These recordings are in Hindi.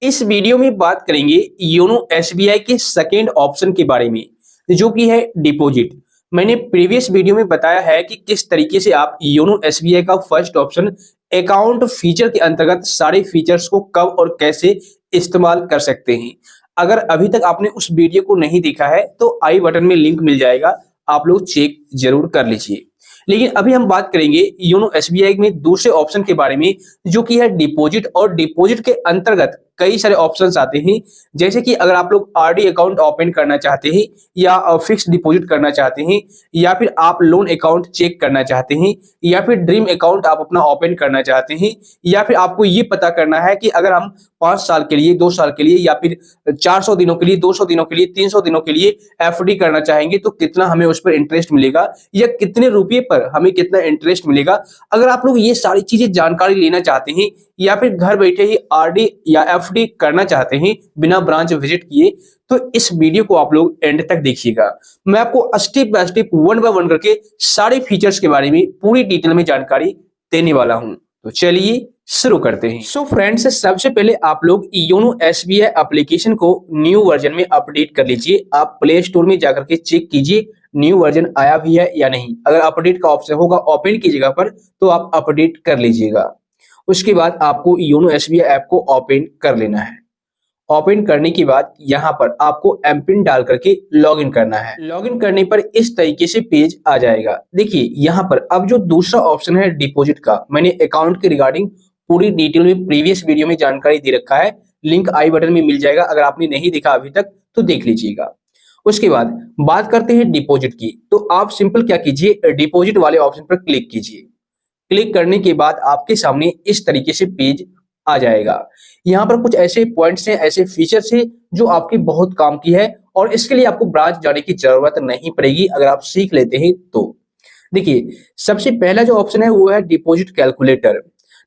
इस वीडियो में बात करेंगे योनो एसबीआई के सेकेंड ऑप्शन के बारे में, जो कि है डिपॉजिट। मैंने प्रीवियस वीडियो में बताया है कि किस तरीके से आप योनो एसबीआई का फर्स्ट ऑप्शन अकाउंट फीचर के अंतर्गत सारे फीचर्स को कब और कैसे इस्तेमाल कर सकते हैं। अगर अभी तक आपने उस वीडियो को नहीं देखा है तो आई बटन में लिंक मिल जाएगा, आप लोग चेक जरूर कर लीजिए। लेकिन अभी हम बात करेंगे योनो एसबीआई में दूसरे ऑप्शन के बारे में, जो कि है डिपॉजिट। और डिपॉजिट के अंतर्गत कई सारे ऑप्शंस आते हैं, जैसे कि अगर आप लोग आरडी अकाउंट ओपन करना चाहते हैं या फिक्स डिपॉजिट करना चाहते हैं, या फिर आप लोन अकाउंट चेक करना चाहते हैं, या फिर ड्रीम अकाउंट आप अपना ओपन करना चाहते हैं, या फिर आपको ये पता करना है कि अगर हम 5 साल के लिए, 2 साल के लिए, या फिर 400 दिनों के लिए, 200 दिनों के लिए, 300 दिनों के लिए एफडी करना चाहेंगे तो कितना हमें उस पर इंटरेस्ट मिलेगा, या कितने रुपए पर हमें कितना इंटरेस्ट मिलेगा। अगर आप लोग ये सारी चीजें जानकारी लेना चाहते हैं, या फिर घर बैठे ही आरडी या एफडी करना चाहते हैं बिना ब्रांच विजिट किए, तो इस वीडियो को आप लोग एंड तक देखिएगा। मैं आपको step by step, one by one करके सारे फीचर्स के बारे में पूरी डिटेल में जानकारी देने वाला हूं। तो चलिए शुरू करते हैं। सो फ्रेंड्स, सबसे पहले आप लोग योनो एसबीआई एप्लीकेशन को न्यू वर्जन में अपडेट कर लीजिए। आप प्ले स्टोर में जाकर के चेक कीजिए न्यू वर्जन आया भी है या नहीं। अगर अपडेट का ऑप्शन होगा ओपन की जगह पर तो आप अपडेट कर लीजिएगा। उसके बाद आपको योनो एसबीआई ऐप को ओपन कर लेना है। ओपन करने के बाद यहाँ पर आपको एमपिन डाल करके लॉगिन करना है। लॉगिन करने पर इस तरीके से पेज आ जाएगा। देखिए यहाँ पर अब जो दूसरा ऑप्शन है डिपॉजिट का, मैंने अकाउंट के रिगार्डिंग पूरी डिटेल में प्रीवियस वीडियो में जानकारी दे रखा है, लिंक आई बटन में मिल जाएगा। अगर आपने नहीं देखा अभी तक तो देख लीजिएगा। उसके बाद बात करते हैं डिपॉजिट की, तो आप सिंपल क्या कीजिए, डिपॉजिट वाले ऑप्शन पर क्लिक कीजिए। क्लिक करने के बाद आपके सामने इस तरीके से पेज आ जाएगा। यहाँ पर कुछ ऐसे पॉइंट्स हैं, ऐसे फीचर्स हैं जो आपके बहुत काम की है, और इसके लिए आपको ब्रांच जाने की जरूरत नहीं पड़ेगी अगर आप सीख लेते हैं तो। देखिए सबसे पहला जो ऑप्शन है वो है डिपॉजिट कैलकुलेटर।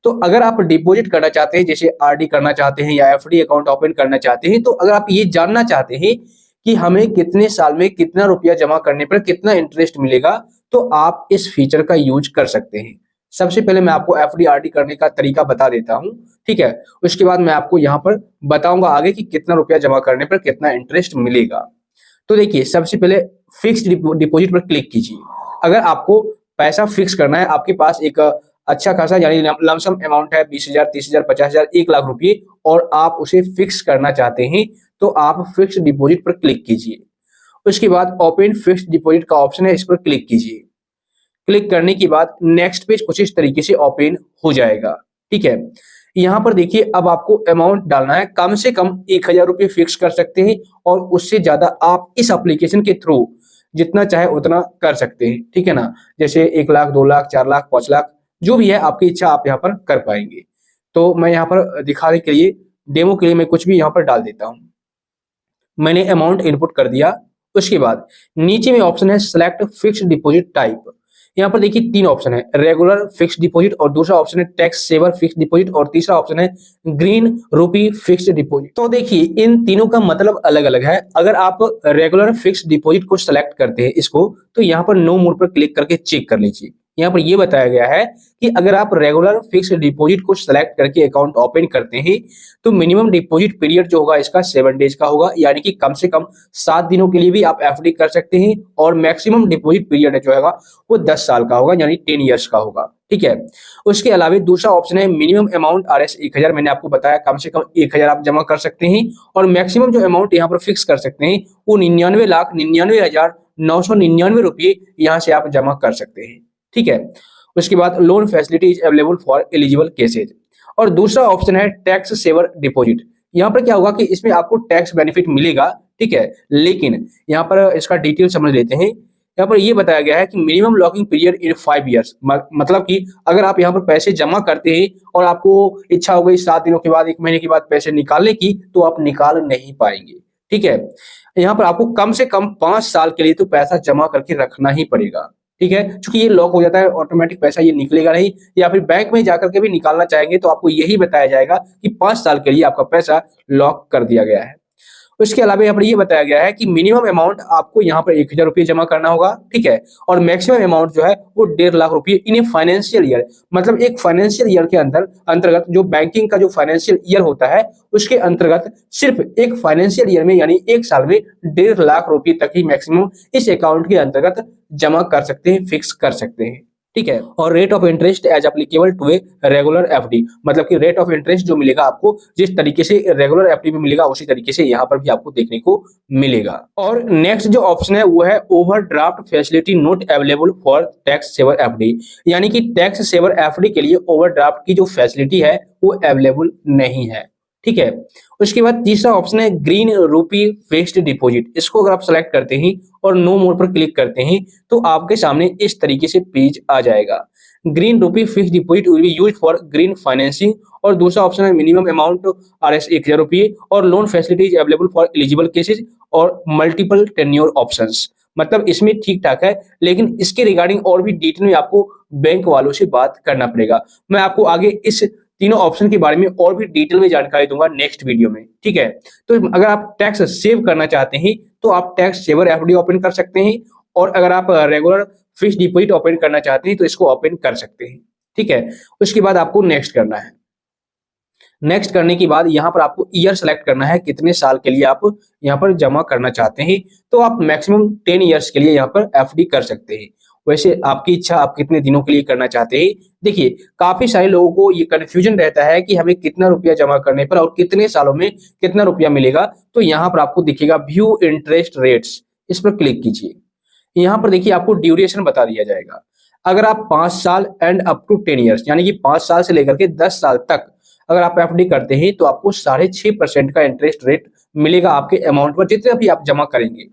तो अगर आप डिपॉजिट करना चाहते हैं, जैसे आरडी करना चाहते हैं या एफडी अकाउंट ओपन करना चाहते हैं, तो अगर आप ये जानना चाहते हैं कि हमें कितने साल में कितना रुपया जमा करने पर कितना इंटरेस्ट मिलेगा, तो आप इस फीचर का यूज कर सकते हैं। सबसे पहले मैं आपको एफडी आरडी करने का तरीका बता देता हूं, ठीक है। उसके बाद मैं आपको यहाँ पर बताऊंगा आगे कि कितना रुपया जमा करने पर कितना इंटरेस्ट मिलेगा। तो देखिए सबसे पहले फिक्स्ड डिपॉजिट पर क्लिक कीजिए। अगर आपको पैसा फिक्स करना है, आपके पास एक अच्छा खासा यानी लमसम अमाउंट है 20,000, 30,000, 50,000, 1 लाख रुपये, और आप उसे फिक्स करना चाहते हैं, तो आप फिक्स्ड डिपॉजिट पर क्लिक कीजिए। उसके बाद ओपन फिक्स्ड डिपॉजिट का ऑप्शन है, इस पर क्लिक कीजिए। क्लिक करने के बाद नेक्स्ट पेज कुछ इस तरीके से ओपन हो जाएगा, ठीक है। यहाँ पर देखिए अब आपको अमाउंट डालना है, कम से कम 1,000 रुपये फिक्स कर सकते हैं, और उससे ज्यादा आप इस एप्लीकेशन के थ्रू जितना चाहे उतना कर सकते हैं, ठीक है ना। जैसे 1 लाख, 2 लाख, 4 लाख, 5 लाख, जो भी है आपकी इच्छा, आप यहाँ पर कर पाएंगे। तो मैं यहाँ पर दिखाने के लिए, डेमो के लिए मैं कुछ भी यहाँ पर डाल देता हूँ। मैंने अमाउंट इनपुट कर दिया। उसके बाद नीचे में ऑप्शन है सेलेक्ट फिक्स्ड डिपॉजिट टाइप। यहाँ पर देखिए 3 ऑप्शन है, रेगुलर फिक्स्ड डिपॉजिट, और दूसरा ऑप्शन है टैक्स सेवर फिक्स्ड डिपॉजिट, और तीसरा ऑप्शन है ग्रीन रूपी फिक्स्ड डिपॉजिट। तो देखिए इन तीनों का मतलब अलग अलग है। अगर आप रेगुलर फिक्स्ड डिपॉजिट को सेलेक्ट करते हैं इसको, तो यहाँ पर नो मोर पर क्लिक करके चेक कर लीजिए। यहाँ पर यह बताया गया है कि अगर आप रेगुलर फिक्स्ड डिपॉजिट को सेलेक्ट करके अकाउंट ओपन करते हैं, तो मिनिमम डिपॉजिट पीरियड जो होगा इसका 7 डेज का होगा, यानी कि कम से कम 7 दिनों के लिए भी आप एफडी कर सकते हैं, और मैक्सिमम डिपॉजिट पीरियड जो होगा वो 10 साल का होगा, यानी 10 ईयर्स का होगा, ठीक है। उसके अलावा दूसरा ऑप्शन है मिनिमम अमाउंट आरएस 1,000। मैंने आपको बताया कम से कम 1,000 आप जमा कर सकते हैं, और मैक्सिमम जो अमाउंट यहाँ पर फिक्स कर सकते हैं वो 99,99,999 रुपये यहाँ से आप जमा कर सकते हैं, ठीक है। उसके बाद loan facility is available for eligible cases, और दूसरा ऑप्शन है टैक्स सेवर डिपॉजिट। यहाँ पर क्या होगा कि इसमें आपको टैक्स बेनिफिट मिलेगा, ठीक है, लेकिन यहाँ पर इसका डिटेल समझ लेते हैं। यहाँ पर ये बताया गया है कि minimum locking period in 5 years, मतलब कि अगर आप यहाँ पर पैसे जमा करते हैं और आपको इच्छा हो गई 7 दिनों के बाद, 1 महीने के बाद पैसे निकालने की, तो आप निकाल नहीं पाएंगे, ठीक है। यहाँ पर आपको कम से कम 5 साल के लिए तो पैसा जमा करके रखना ही पड़ेगा, ठीक है। क्योंकि ये लॉक हो जाता है ऑटोमेटिक, पैसा ये निकलेगा नहीं, या फिर बैंक में जाकर के भी निकालना चाहेंगे तो आपको यही बताया जाएगा कि 5 साल के लिए आपका पैसा लॉक कर दिया गया है। उसके अलावा यहाँ पर ये बताया गया है कि मिनिमम अमाउंट आपको यहाँ पर 1000 रुपये जमा करना होगा, ठीक है, और मैक्सिमम अमाउंट जो है वो 1.5 लाख रुपये इन ए फाइनेंशियल ईयर, मतलब एक फाइनेंशियल ईयर के अंतर्गत जो बैंकिंग का जो फाइनेंशियल ईयर होता है उसके अंतर्गत सिर्फ एक फाइनेंशियल ईयर में यानी एक साल में 1.5 लाख रुपये तक ही मैक्सिमम इस अकाउंट के अंतर्गत जमा कर सकते हैं, फिक्स कर सकते हैं, ठीक है। और rate of interest as applicable to a regular FD, मतलब कि रेट ऑफ इंटरेस्ट जो मिलेगा आपको जिस तरीके से रेगुलर एफडी में मिलेगा उसी तरीके से यहाँ पर भी आपको देखने को मिलेगा। और नेक्स्ट जो ऑप्शन है वो है overdraft facility not available for tax saver FD, यानी कि टैक्स सेवर एफडी के लिए ओवरड्राफ्ट की जो फैसिलिटी है वो अवेलेबल नहीं है, ठीक है। उसके बाद तीसरा ऑप्शन है ग्रीन रूपी फिक्स्ड डिपॉजिट, इसको अगर आप सेलेक्ट करते हैं और नो मोर पर क्लिक करते हैं तो आपके सामने इस तरीके से पेज आ जाएगा। ग्रीन रूपी fixed deposit will be used for green financing, और दूसरा ऑप्शन है मिनिमम अमाउंट RS 1000 रुपये और loan facilities available for eligible cases और मल्टीपल टेन्योर ऑप्शंस, मतलब इसमें ठीक ठाक है, लेकिन इसके रिगार्डिंग और भी डिटेल में आपको बैंक वालों से बात करना पड़ेगा। मैं आपको आगे इस तीनों ऑप्शन के बारे में और भी डिटेल में जानकारी दूंगा नेक्स्ट वीडियो में, ठीक है। तो अगर आप टैक्स सेव करना चाहते हैं तो आप टैक्स सेवर एफडी ओपन कर सकते हैं, और अगर आप रेगुलर फिक्स्ड डिपॉजिट ओपन करना चाहते हैं तो इसको ओपन कर सकते हैं, ठीक है। उसके बाद आपको नेक्स्ट करना है। नेक्स्ट करने के बाद यहाँ पर आपको ईयर सेलेक्ट करना है, कितने साल के लिए आप यहाँ पर जमा करना चाहते हैं, तो आप मैक्सिमम 10 ईयर्स के लिए यहाँ पर एफडी कर सकते हैं। वैसे आपकी इच्छा, आप कितने दिनों के लिए करना चाहते हैं। देखिए काफी सारे लोगों को ये कंफ्यूजन रहता है कि हमें कितना रुपया जमा करने पर और कितने सालों में कितना रुपया मिलेगा, तो यहाँ पर आपको दिखेगा व्यू इंटरेस्ट रेट्स, इस पर क्लिक कीजिए। यहाँ पर देखिए आपको ड्यूरेशन बता दिया जाएगा। अगर आप 5 साल एंड अप टू 10 ईयर्स, यानी कि 5 साल से लेकर के 10 साल तक अगर आप एफडी करते हैं तो आपको 6.5% का इंटरेस्ट रेट मिलेगा आपके अमाउंट पर जितने भी आप जमा करेंगे।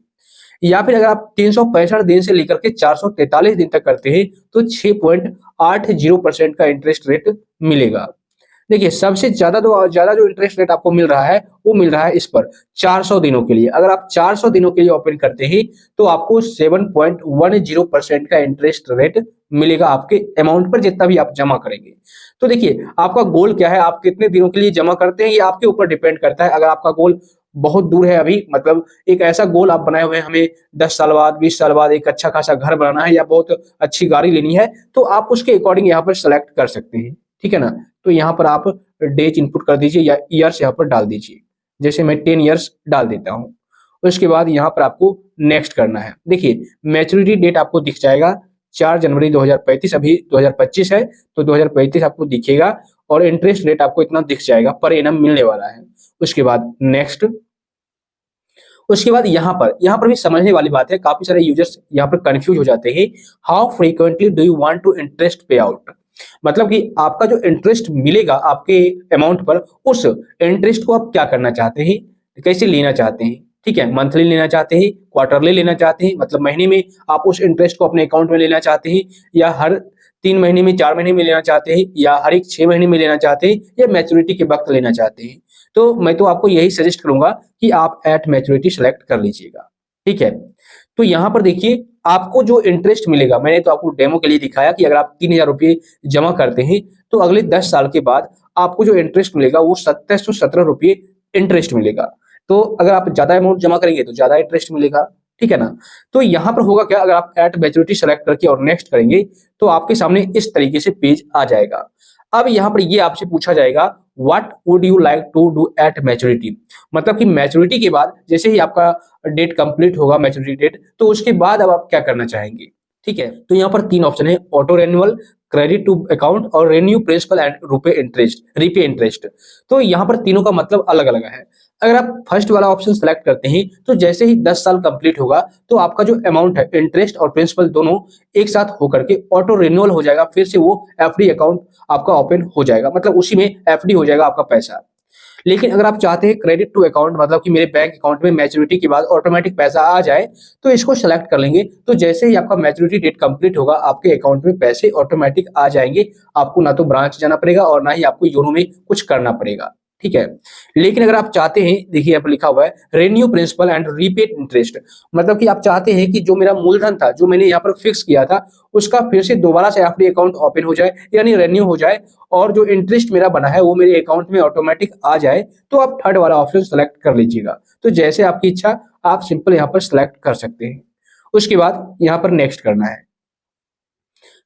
या फिर अगर आप 365 दिन से लेकर के 443 दिन तक करते हैं तो 6.80% का इंटरेस्ट रेट मिलेगा। देखिए सबसे ज्यादा जो इंटरेस्ट रेट आपको मिल रहा है वो मिल रहा है इस पर 400 दिनों के लिए। अगर आप 400 दिनों के लिए ओपन करते हैं तो आपको 7.10% का इंटरेस्ट रेट मिलेगा आपके अमाउंट पर जितना भी आप जमा करेंगे। तो देखिए आपका गोल क्या है, आप कितने दिनों के लिए जमा करते हैं ये आपके ऊपर डिपेंड करता है। अगर आपका गोल बहुत दूर है अभी, मतलब एक ऐसा गोल आप बनाए हुए हैं हमें 10 साल बाद 20 साल बाद एक अच्छा खासा घर बनाना है या बहुत अच्छी गाड़ी लेनी है, तो आप उसके अकॉर्डिंग यहाँ पर सेलेक्ट कर सकते हैं, ठीक है ना। तो यहाँ पर आप डेट इनपुट कर दीजिए या ईयर्स यहाँ पर डाल दीजिए, जैसे मैं 10 ईयर्स डाल देता हूँ। उसके बाद यहाँ पर आपको नेक्स्ट करना है। देखिए मैच्योरिटी डेट आपको दिख जाएगा 4 जनवरी 2035, अभी 2025 है तो 2035 आपको दिखेगा, और इंटरेस्ट रेट आपको इतना दिख जाएगा पर एनम मिलने वाला है। उसके बाद नेक्स्ट, उसके बाद यहाँ पर भी समझने वाली बात है, काफी सारे यूजर्स यहाँ पर कंफ्यूज हो जाते हैं। How frequently do you want to interest pay out, मतलब कि आपका जो इंटरेस्ट मिलेगा आपके अमाउंट पर, उस इंटरेस्ट को आप क्या करना चाहते हैं, कैसे लेना चाहते हैं, ठीक है। मंथली लेना चाहते हैं, क्वार्टरली लेना चाहते हैं, मतलब महीने में आप उस इंटरेस्ट को अपने अकाउंट में लेना चाहते हैं, या हर 3 महीने में 4 महीने में लेना चाहते हैं, या हर एक 6 महीने में लेना चाहते हैं, या मैच्योरिटी के वक्त लेना चाहते हैं। तो मैं तो आपको यही सजेस्ट करूंगा कि आप एट मैच्योरिटी सेलेक्ट कर लीजिएगा, ठीक है। तो यहाँ पर देखिए आपको जो इंटरेस्ट मिलेगा, मैंने तो आपको डेमो के लिए दिखाया कि अगर आप 3000 रुपये जमा करते हैं तो अगले 10 साल के बाद आपको जो इंटरेस्ट मिलेगा वो 2717 रुपये इंटरेस्ट मिलेगा। तो अगर आप ज्यादा अमाउंट जमा करेंगे तो ज्यादा इंटरेस्ट मिलेगा, ठीक है ना। तो यहाँ पर होगा क्या, अगर आप एट मैच्योरिटी सेलेक्ट करके और नेक्स्ट करेंगे तो आपके सामने इस तरीके से पेज आ जाएगा। अब यहाँ पर ये आपसे पूछा जाएगा what would you like to do at maturity, मतलब कि मैच्योरिटी के बाद जैसे ही आपका डेट कंप्लीट होगा मैच्योरिटी डेट, तो उसके बाद अब आप क्या करना चाहेंगे, ठीक है। तो यहाँ पर 3 ऑप्शन है, auto renewal, credit to account और renew principal and repay interest. तो यहाँ पर तीनों का मतलब अलग अलग है। अगर आप फर्स्ट वाला ऑप्शन सेलेक्ट करते हैं तो जैसे ही 10 साल कंप्लीट होगा तो आपका जो अमाउंट है इंटरेस्ट और प्रिंसिपल दोनों एक साथ होकर के ऑटो रिन्यूअल हो जाएगा, फिर से वो एफडी अकाउंट आपका ओपन हो जाएगा, मतलब उसी में एफडी हो जाएगा आपका पैसा। लेकिन अगर आप चाहते हैं क्रेडिट टू अकाउंट, मतलब कि मेरे बैंक अकाउंट में मैच्योरिटी के बाद ऑटोमेटिक पैसा आ जाए, तो इसको सेलेक्ट कर लेंगे। तो जैसे ही आपका मैच्योरिटी डेट कंप्लीट होगा आपके अकाउंट में पैसे ऑटोमेटिक आ जाएंगे, आपको ना तो ब्रांच जाना पड़ेगा और ना ही आपको योनो में कुछ करना पड़ेगा, ठीक है। लेकिन अगर आप चाहते हैं, देखिए यहाँ पर लिखा हुआ है renew principal and repaid interest, मतलब कि आप चाहते हैं कि जो मेरा मूलधन था, जो मैंने यहाँ पर फिक्स किया था, उसका फिर से दोबारा से एफडी अकाउंट ओपन हो जाए, यानी रेन्यू हो जाए, और जो इंटरेस्ट मेरा बना है वो मेरे अकाउंट में ऑटोमेटिक आ जाए, तो आप थर्ड वाला ऑप्शन सेलेक्ट कर लीजिएगा। तो जैसे आपकी इच्छा, आप सिंपल यहाँ पर सेलेक्ट कर सकते हैं। उसके बाद यहाँ पर नेक्स्ट करना है।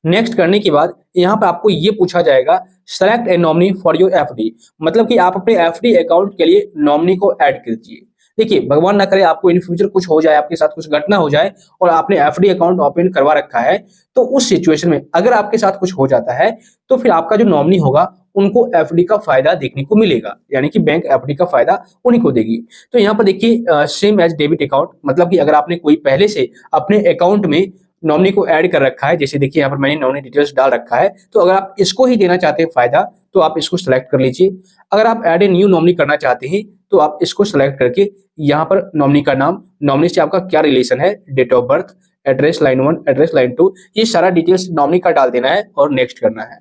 नेक्स्ट करने के बाद यहाँ पर आपको ये पूछा जाएगा select A nominee for your FD, मतलब कि आप अपने एफडी अकाउंट के लिए नॉमिनी को ऐड कीजिए। देखिए, भगवान ना करे आपको इन फ्यूचर कुछ हो जाए, आपके साथ कुछ घटना हो जाए और आपने एफडी अकाउंट ओपन करवा रखा है, तो उस सिचुएशन में अगर आपके साथ कुछ हो जाता है, तो फिर आपका जो नॉमिनी होगा उनको एफडी का फायदा देखने को मिलेगा, यानी कि बैंक एफडी का फायदा उन्हीं को देगी। तो यहाँ पर देखिए सेम एज डेबिट अकाउंट, मतलब कि अगर आपने कोई पहले से अपने अकाउंट में नॉमिनी को ऐड कर रखा है, जैसे देखिए यहाँ पर मैंने नॉमिनी डिटेल्स डाल रखा है, तो अगर आप इसको ही देना चाहते हैं फायदा, तो आप इसको सिलेक्ट कर लीजिए। अगर आप ऐड ए न्यू नॉमिनी करना चाहते हैं, तो आप इसको सिलेक्ट करके यहाँ पर नॉमिनी का नाम, नॉमिनी से आपका क्या रिलेशन है, date of birth, address line 1, address line 2, ये सारा डिटेल्स नॉमिनी का डाल देना है और नेक्स्ट करना है।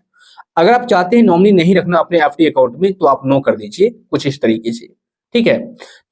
अगर आप चाहते हैं नॉमिनी नहीं रखना अपने एफडी अकाउंट में, तो आप नो कर दीजिए कुछ इस तरीके से, ठीक है।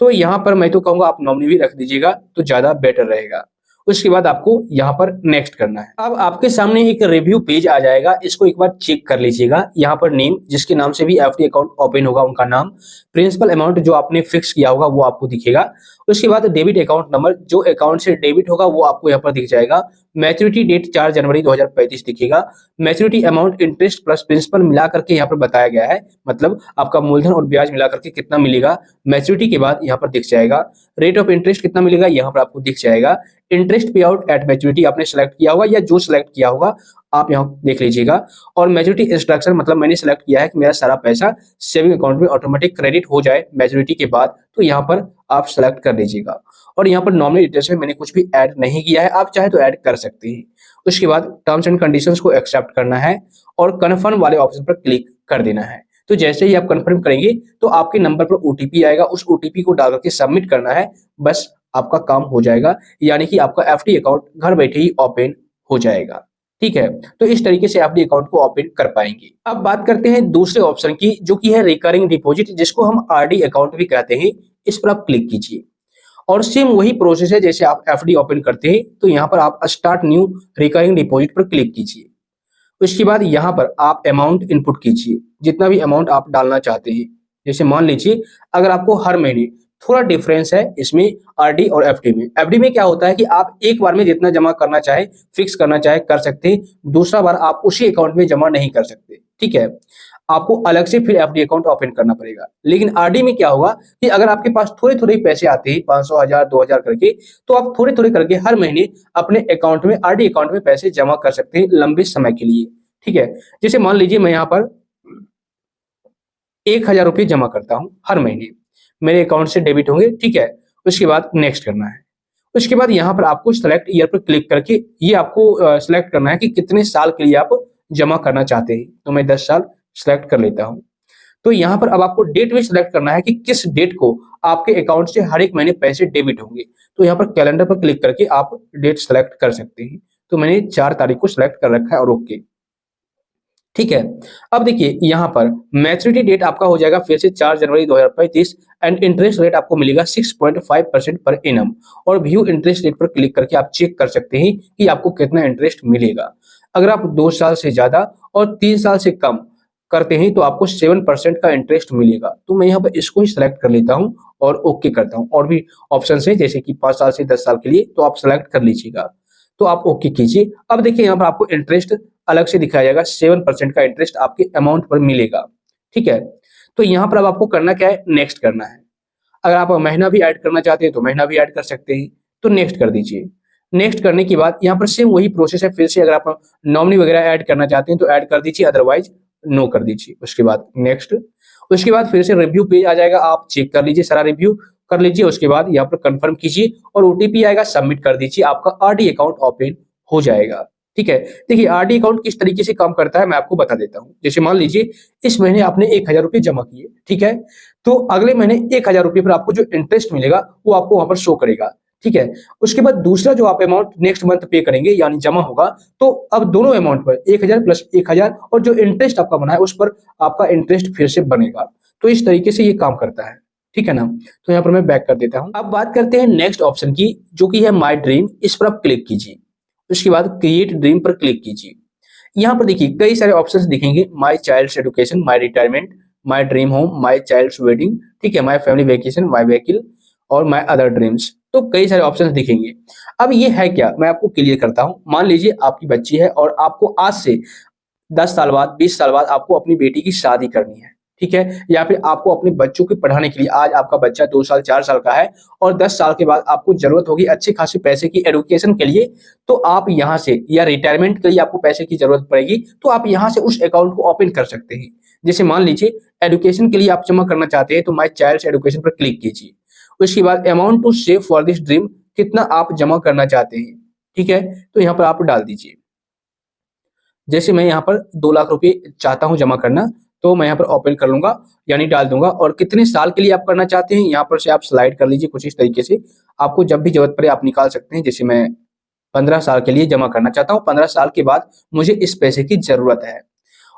तो यहाँ पर मैं तो कहूंगा आप नॉमिनी भी रख दीजिएगा तो ज्यादा बेटर रहेगा। उसके बाद आपको यहाँ पर नेक्स्ट करना है। अब आपके सामने एक रिव्यू पेज आ जाएगा, इसको एक बार चेक कर लीजिएगा। यहाँ पर नेम, जिसके नाम से भी एफडी अकाउंट ओपन होगा उनका नाम, प्रिंसिपल अमाउंट जो आपने फिक्स किया होगा वो आपको दिखेगा। उसके बाद डेबिट अकाउंट नंबर, जो अकाउंट से डेबिट होगा वो आपको यहाँ पर दिख जाएगा। मैच्योरिटी डेट 4 जनवरी 2035 दिखेगा। Maturity amount interest plus principal मिला करके यहाँ पर बताया गया है, मतलब आपका मूलधन और ब्याज मिला करके कितना मिलेगा मैच्योरिटी के बाद यहाँ पर दिख जाएगा। रेट ऑफ इंटरेस्ट कितना मिलेगा यहाँ पर आपको दिख जाएगा। Interest pay out at maturity आपने सेलेक्ट किया होगा या जो सिलेक्ट किया होगा आप यहाँ देख लीजिएगा। और मैच्योरिटी इंस्ट्रक्शन, मतलब मैंने सेलेक्ट किया है कि मेरा सारा पैसा सेविंग अकाउंट में ऑटोमेटिक क्रेडिट हो जाए मैच्योरिटी के बाद, तो यहाँ पर आप सेलेक्ट कर लीजिएगा। और यहाँ पर नॉमिनी डिटेल्स में मैंने कुछ भी ऐड नहीं किया है, आप चाहे तो ऐड कर सकते हैं। उसके बाद टर्म्स एंड कंडीशंस को एक्सेप्ट करना है और कन्फर्म वाले ऑप्शन पर क्लिक कर देना है। तो जैसे ही आप कंफर्म करेंगे तो आपके नंबर पर ओटीपी आएगा, उस ओटीपी को डाल करके सबमिट करना है, बस आपका काम हो जाएगा, यानी कि आपका एफडी अकाउंट घर बैठे ही ओपन हो जाएगा। ठीक है, तो इस तरीके से एफडी अकाउंट को ओपन कर पाएंगे। अब बात करते हैं दूसरे ऑप्शन की, जो कि है रिकरिंग डिपॉजिट, जिसको हम आरडी अकाउंट भी कहते हैं। इस पर आप क्लिक कीजिए और सेम वही प्रोसेस है जैसे आप एफडी ओपन करते हैं। तो यहाँ पर आप स्टार्ट न्यू रिकरिंग डिपॉजिट पर क्लिक कीजिए। उसके बाद यहाँ पर आप अमाउंट इनपुट कीजिए, जितना भी अमाउंट आप डालना चाहते हैं। जैसे मान लीजिए अगर आपको हर महीने, थोड़ा डिफरेंस है इसमें आरडी और एफडी में। एफडी में क्या होता है कि आप एक बार में जितना जमा करना चाहे, फिक्स करना चाहे कर सकते हैं, दूसरा बार आप उसी अकाउंट में जमा नहीं कर सकते। ठीक है, आपको अलग से फिर एफडी अकाउंट ओपन करना पड़ेगा। लेकिन आरडी में क्या होगा कि अगर आपके पास थोड़े थोड़े पैसे आते हैं, 500, 1000, 2000 करके, तो आप थोड़े थोड़े करके हर महीने अपने अकाउंट में, आरडी अकाउंट में पैसे जमा कर सकते हैं लंबे समय के लिए। ठीक है, जैसे मान लीजिए मैं यहाँ पर 1000 रुपये जमा करता हूँ हर महीने, मेरे अकाउंट से डेबिट होंगे। ठीक है, उसके बाद नेक्स्ट करना है। उसके बाद यहाँ पर आपको सेलेक्ट ईयर पर क्लिक करके ये आपको सेलेक्ट करना है कि कितने साल के लिए आप जमा करना चाहते हैं। तो मैं 10 साल सेलेक्ट कर लेता हूँ। तो यहाँ पर अब आपको डेट भी सिलेक्ट करना है कि किस डेट को आपके अकाउंट से हर एक महीने पैसे डेबिट होंगे। तो यहाँ पर कैलेंडर पर क्लिक करके आप डेट सेलेक्ट कर सकते हैं। तो मैंने 4 तारीख को सिलेक्ट कर रखा है और ओके। ठीक है, अब देखिए यहाँ पर मैच्योरिटी डेट आपका हो जाएगा फिर से 4 जनवरी 2035 एंड इंटरेस्ट रेट आपको मिलेगा 6.5% पर एनम। और व्यू इंटरेस्ट रेट पर क्लिक करके आप चेक कर सकते हैं कि आपको कितना इंटरेस्ट मिलेगा। अगर आप 2 साल से ज्यादा और 3 साल से कम करते हैं तो आपको 7% का इंटरेस्ट मिलेगा। तो मैं यहाँ पर इसको ही सिलेक्ट कर लेता हूँ और ओके करता हूँ। और भी ऑप्शन है जैसे कि 5 साल से 10 साल के लिए, तो आप सिलेक्ट कर लीजिएगा। तो आप ओके कीजिए। अब देखिए यहाँ पर आपको इंटरेस्ट अलग से दिखाया जाएगा, 7% का इंटरेस्ट आपके अमाउंट पर मिलेगा। ठीक है, तो यहाँ पर अब आपको करना क्या है, नेक्स्ट करना है। अगर आप महीना भी ऐड करना चाहते हैं तो महीना भी ऐड कर सकते हैं, तो नेक्स्ट कर दीजिए। नेक्स्ट करने के बाद यहाँ पर सेम वही प्रोसेस है फिर से। अगर आप नॉमिनी वगैरह ऐड करना चाहते हैं तो ऐड कर दीजिए, अदरवाइज नो कर दीजिए। उसके बाद नेक्स्ट, उसके बाद फिर से रिव्यू पेज आ जाएगा, आप चेक कर लीजिए, सारा रिव्यू कर लीजिए। उसके बाद यहाँ पर कंफर्म कीजिए और ओटीपी आएगा, सबमिट कर दीजिए, आपका आरडी अकाउंट ओपन हो जाएगा। ठीक है, देखिए आरडी अकाउंट किस तरीके से काम करता है मैं आपको बता देता हूँ। जैसे मान लीजिए इस महीने आपने 1000 रुपये जमा किए, ठीक है, तो अगले महीने 1000 रुपये पर आपको जो इंटरेस्ट मिलेगा वो आपको वहां पर शो करेगा। ठीक है, उसके बाद दूसरा जो आप अमाउंट नेक्स्ट मंथ पे करेंगे यानी जमा होगा, तो अब दोनों अमाउंट पर 1000 प्लस 1000 और जो इंटरेस्ट आपका बना है उस पर आपका इंटरेस्ट फिर से बनेगा। तो इस तरीके से ये काम करता है, ठीक है ना। तो यहाँ पर मैं बैक कर देता हूँ। अब बात करते हैं नेक्स्ट ऑप्शन की, जो कि है माई ड्रीम। इस पर आप क्लिक कीजिए, उसके बाद क्रिएट ड्रीम पर क्लिक कीजिए। यहाँ पर देखिए कई सारे ऑप्शंस दिखेंगे, my child's education, my retirement, my dream home, my child's wedding, ठीक है, my family vacation, my vehicle और माई अदर ड्रीम्स। तो कई सारे ऑप्शंस दिखेंगे। अब ये है क्या, मैं आपको क्लियर करता हूँ। मान लीजिए आपकी बच्ची है और आपको आज से 10 साल बाद, 20 साल बाद आपको अपनी बेटी की शादी करनी है, ठीक है, या फिर आपको अपने बच्चों के पढ़ाने के लिए, आज आपका बच्चा 2 साल 4 साल का है और 10 साल के बाद आपको जरूरत होगी अच्छे खासे पैसे की एडुकेशन के लिए, तो आप यहाँ से, या रिटायरमेंट के लिए आपको पैसे की जरूरत पड़ेगी, तो आप यहाँ से उस अकाउंट को ओपन कर सकते हैं। जैसे मान लीजिए एडुकेशन के लिए आप जमा करना चाहते हैं, तो माई चाइल्ड्स एडुकेशन पर क्लिक कीजिए। उसके बाद amount to save for this dream, कितना आप जमा करना चाहते हैं, ठीक है, तो यहाँ पर आप डाल दीजिए। जैसे मैं यहाँ पर 2 लाख रुपए चाहता हूँ जमा करना, तो मैं यहाँ पर ओपन कर लूंगा, यानी डाल दूंगा। और कितने साल के लिए आप करना चाहते हैं, यहाँ पर से आप स्लाइड कर लीजिए कुछ इस तरीके से। आपको जब भी जरूरत पड़े आप निकाल सकते हैं। जैसे मैं 15 साल के लिए जमा करना चाहता हूँ, 15 साल के बाद मुझे इस पैसे की जरूरत है।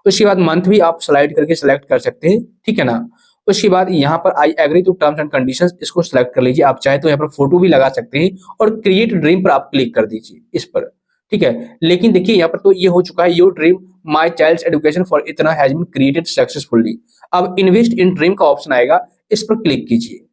उसके बाद मंथ भी आप स्लाइड करके सिलेक्ट कर सकते हैं, ठीक है ना। उसके बाद यहाँ पर I agree to terms and conditions, इसको सिलेक्ट कर लीजिए। आप चाहे तो यहाँ पर फोटो भी लगा सकते हैं और क्रिएट ड्रीम पर आप क्लिक कर दीजिए इस पर, ठीक है। लेकिन देखिए यहाँ पर तो ये हो चुका है, your dream my child's education for इतना हैज बीन क्रिएटेड सक्सेसफुली। अब इन्वेस्ट इन ड्रीम का ऑप्शन आएगा, इस पर क्लिक कीजिए।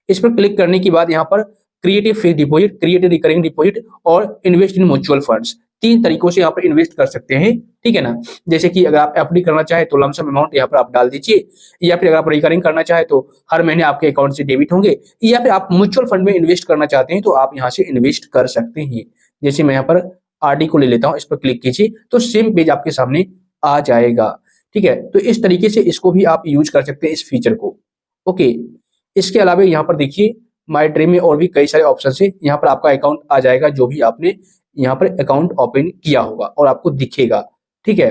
इस पर क्लिक करने के बाद यहाँ पर creative fixed deposit, creative recurring deposit और इन्वेस्ट इन म्यूचुअल फंड्स, 3 तरीकों से यहाँ पर इन्वेस्ट कर सकते हैं, ठीक है ना। जैसे कि अगर आप एफडी करना चाहे तो लमसम अमाउंट यहाँ पर आप डाल दीजिए, या फिर अगर आप रिकरिंग करना चाहे तो हर महीने आपके अकाउंट से डेबिट होंगे, या फिर आप म्यूचुअल फंड में इन्वेस्ट करना चाहते हैं तो आप यहाँ से इन्वेस्ट कर सकते हैं। जैसे मैं यहाँ पर आरडी को ले लेता हूँ, इस पर क्लिक कीजिए तो सेम पेज आपके सामने आ जाएगा, ठीक है। तो इस तरीके से इसको भी आप यूज कर सकते हैं, इस फीचर को, ओके। इसके अलावा यहाँ पर देखिए माई ड्रीम में और भी कई सारे ऑप्शन है। यहाँ पर आपका अकाउंट आ जाएगा, जो भी आपने यहाँ पर अकाउंट ओपन किया होगा और आपको दिखेगा, ठीक है।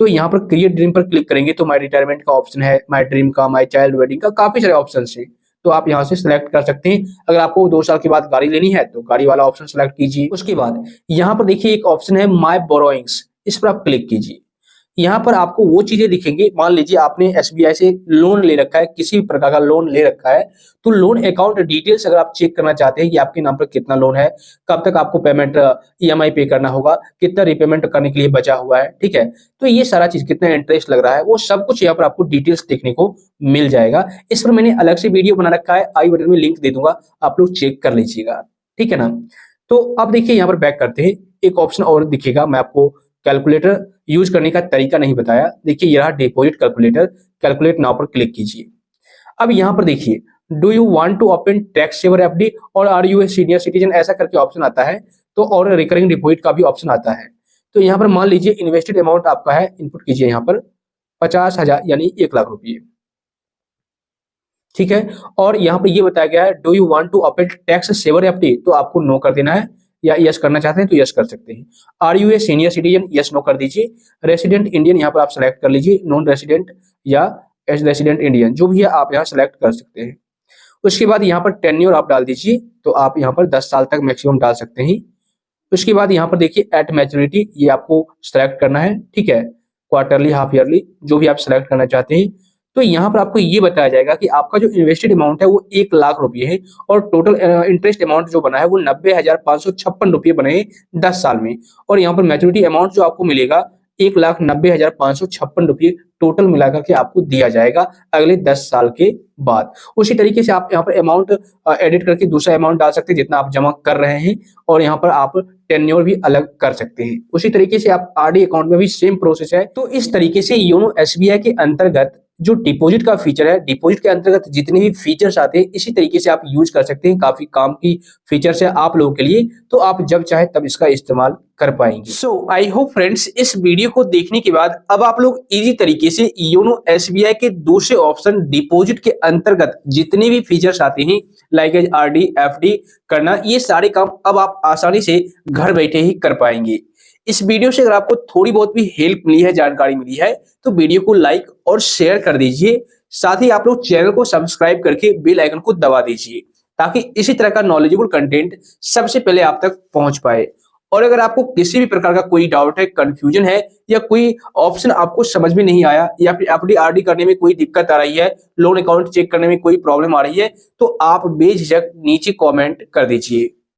तो यहाँ पर क्रिएट ड्रीम पर क्लिक करेंगे तो माई रिटायरमेंट का ऑप्शन है, माई ड्रीम का, माई चाइल्ड वेडिंग का, काफी सारे ऑप्शन है। तो आप यहाँ से सिलेक्ट कर सकते हैं। अगर आपको 2 साल के बाद गाड़ी लेनी है तो गाड़ी वाला ऑप्शन सिलेक्ट कीजिए। उसके बाद यहाँ पर देखिए एक ऑप्शन है माई बोरोइंग्स, इस पर आप क्लिक कीजिए। यहाँ पर आपको वो चीजें दिखेंगी, मान लीजिए आपने एसबीआई से लोन ले रखा है, किसी भी प्रकार का लोन ले रखा है, तो लोन अकाउंट डिटेल्स अगर आप चेक करना चाहते हैं कि आपके नाम पर कितना लोन है, कब तक आपको पेमेंट ईएमआई पे करना होगा, कितना रिपेमेंट करने के लिए बचा हुआ है, ठीक है, तो ये सारा चीज, कितना इंटरेस्ट लग रहा है, वो सब कुछ यहाँ पर आपको डिटेल्स देखने को मिल जाएगा। इस पर मैंने अलग से वीडियो बना रखा है, आई बटन में लिंक दे दूंगा, आप लोग चेक कर लीजिएगा, ठीक है ना। तो अब देखिए यहाँ पर बैक करते हैं, एक ऑप्शन और दिखेगा, मैं आपको कैलकुलेटर यूज करने का तरीका नहीं बताया। देखिए यह डिपॉजिट कैलकुलेटर, कैलकुलेट नाउ पर क्लिक कीजिए। अब यहाँ पर देखिए do you want to open tax saver FD और are you a senior citizen, ऐसा करके ऑप्शन आता है। तो और रिकरिंग डिपॉजिट का भी ऑप्शन आता है। तो यहाँ पर मान लीजिए इन्वेस्टेड अमाउंट आपका है, इनपुट कीजिए यहाँ पर 50,000 यानी 1 लाख रुपये, ठीक है। और यहाँ पर ये बताया गया है do you want to open tax saver FD, तो आपको नो कर देना है, या यस करना चाहते हैं तो यस कर सकते हैं। Are you a senior citizen, yes no कर दीजिए। रेसिडेंट इंडियन यहाँ पर आप सेलेक्ट कर लीजिए, नॉन रेसिडेंट या एज रेसिडेंट इंडियन, जो भी है आप यहाँ सेलेक्ट कर सकते हैं। उसके बाद यहाँ पर टेन्योर आप डाल दीजिए, तो आप यहाँ पर 10 साल तक मैक्सिमम डाल सकते हैं। उसके बाद यहाँ पर देखिए एट मैच्योरिटी, ये आपको सेलेक्ट करना है, ठीक है, क्वार्टरली, हाफ ईयरली, जो भी आप सेलेक्ट करना चाहते हैं। तो यहाँ पर आपको ये बताया जाएगा कि आपका जो इन्वेस्टेड अमाउंट है वो 1 लाख रुपये है और टोटल इंटरेस्ट अमाउंट जो बना है वो 90,556 रुपये बने हैं 10 साल में। और यहाँ पर मैच्योरिटी अमाउंट जो आपको मिलेगा 1,90,556 रुपये टोटल मिलाकर के आपको दिया जाएगा अगले 10 साल के बाद। उसी तरीके से आप यहाँ पर अमाउंट एडिट करके दूसरा अमाउंट डाल सकते हैं जितना आप जमा कर रहे हैं, और यहाँ पर आप टेन्योर भी अलग कर सकते हैं। उसी तरीके से आप आरडी अकाउंट में भी सेम प्रोसेस है। तो इस तरीके से योनो एसबीआई के अंतर्गत जो डिपॉजिट का फीचर है, डिपॉजिट के अंतर्गत जितने भी फीचर्स आते हैं इसी तरीके से आप यूज कर सकते हैं। काफी काम की फीचर्स है आप लोगों के लिए, तो आप जब चाहे तब इसका इस्तेमाल कर पाएंगे। सो आई होप फ्रेंड्स इस वीडियो को देखने के बाद अब आप लोग इजी तरीके से योनो एसबीआई के दूसरे ऑप्शन डिपॉजिट के अंतर्गत जितने भी फीचर्स आते हैं लाइक आरडी, एफडी करना, ये सारे काम अब आप आसानी से घर बैठे ही कर पाएंगे। इस वीडियो से अगर आपको थोड़ी बहुत भी हेल्प मिली है, जानकारी मिली है, तो वीडियो को लाइक और शेयर कर दीजिए। साथ ही आप लोग चैनल को सब्सक्राइब करके बेल आइकन को दबा दीजिए ताकि इसी तरह का नॉलेजेबल कंटेंट सबसे पहले आप तक पहुंच पाए। और अगर आपको किसी भी प्रकार का कोई डाउट है, कंफ्यूजन है या कोई ऑप्शन आपको समझ में नहीं आया या फिर एफडी आरडी करने में कोई दिक्कत आ रही है, लोन अकाउंट चेक करने में कोई प्रॉब्लम आ रही है, तो आप बेझिझक नीचे कमेंट कर दीजिए।